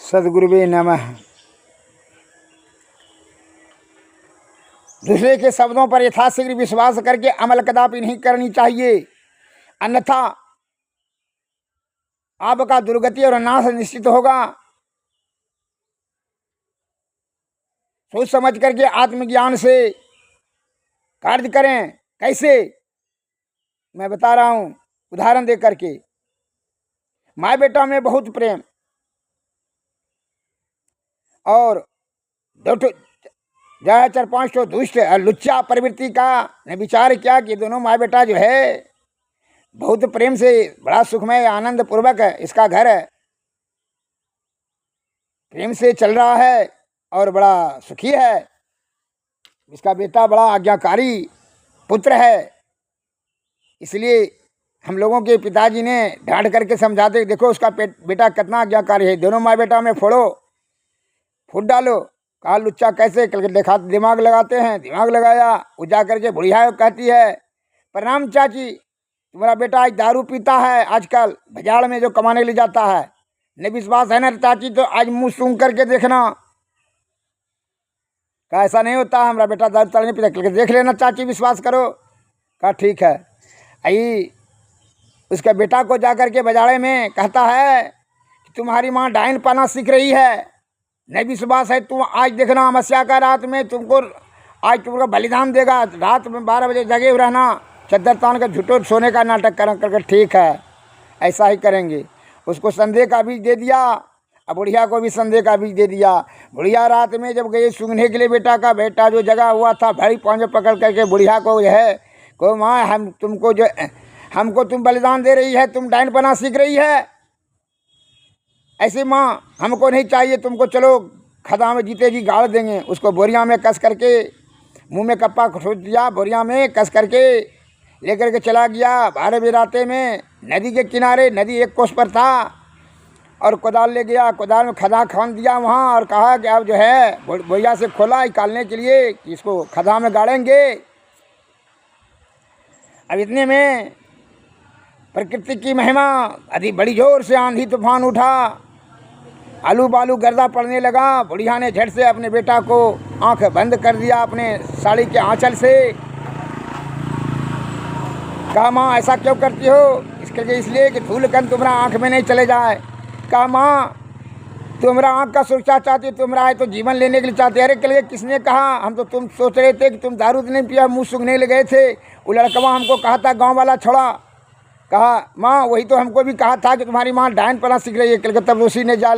सद्गुरुवे नमः। दूसरे के शब्दों पर यथाशीघ्र विश्वास करके अमल कदापि नहीं करनी चाहिए, अन्यथा आपका दुर्गति और नाश निश्चित होगा। सोच समझ करके आत्मज्ञान से कार्य करें। कैसे, मैं बता रहा हूं उदाहरण दे करके। माँ बेटा में बहुत प्रेम और जहाँ 4-5 तो दुष्ट और लुच्चा प्रवृत्ति का ने विचार किया कि दोनों माँ बेटा जो है बहुत प्रेम से बड़ा सुखमय आनंद पूर्वक इसका घर प्रेम से चल रहा है और बड़ा सुखी है। इसका बेटा बड़ा आज्ञाकारी पुत्र है, इसलिए हम लोगों के पिताजी ने डांट करके समझाते देखो उसका बेटा कितना आज्ञाकारी है, दोनों माँ बेटा में फूट डालो। कहा लुच्चा कैसे, करके देखा दिमाग लगाते हैं। दिमाग लगाया, वो जा करके बुढ़िया कहती है प्रणाम चाची, तुम्हारा बेटा आज दारू पीता है, आजकल बाजार में जो कमाने के लिए जाता है। नहीं विश्वास है ना चाची तो आज मुंह सूंघ करके देखना। कहा ऐसा नहीं होता, हमारा बेटा दारू ताड़ी नहीं पीता, करके देख लेना चाची, विश्वास करो। कहा ठीक है। आई उसके बेटा को जा करके बाजारे में कहता है कि तुम्हारी माँ डाइन पाना सीख रही है, नहीं विश्वास है तुम आज देखना अमावस्या का रात में आज तुमको बलिदान देगा। रात में 12 बजे जगे हुए रहना, चद्दर तान कर झूठो सोने का नाटक करके ठीक है ऐसा ही करेंगे। उसको संदेह का बीज दे दिया, अब बुढ़िया को भी संदेह का बीज दे दिया। बुढ़िया रात में जब गई सूंघने के लिए बेटा जो जगा हुआ था, भाई पांव पकड़ करके बुढ़िया को जो है को माँ हमको तुम बलिदान दे रही है, तुम डाइन बना सीख रही है, ऐसे माँ हमको नहीं चाहिए तुमको, चलो खदा में जीते जी गाड़ देंगे। उसको बोरिया में कस करके मुंह में कप्पा खोद दिया, बोरिया में कस करके लेकर के चला गया। 12 बजे राते में नदी के किनारे, नदी 1 कोस पर था, और कोदाल ले गया, कोदाल में खदा खान दिया वहाँ और कहा कि अब जो है बोरिया से खोला निकालने के लिए कि इसको खदा में गाड़ेंगे। अब इतने में प्रकृति की महिमा, अभी बड़ी जोर से आंधी तूफान उठा, आलू बालू गर्दा पड़ने लगा। बुढ़िया ने झट से अपने बेटा को आंख बंद कर दिया अपने साड़ी के आंचल से। कहा माँ ऐसा क्यों करती हो, इसलिए कि धूल कण तुम्हारा आंख में नहीं चले जाए। कहा माँ तुम्हारा आंख का सुरक्षा चाहती, तुम्हारा है तो जीवन लेने के लिए चाहते। अरे के लिए किसने कहा, हम तो तुम सोच रहे थे कि तुम दारू नहीं पिया, मुँह सूंघने लगे थे, वो लड़कवा हमको कहा था गाँव वाला छोड़ा। कहा माँ वही तो हमको भी कहा था कि तुम्हारी माँ डायन पना सीख रही है, तब उसी ने जाल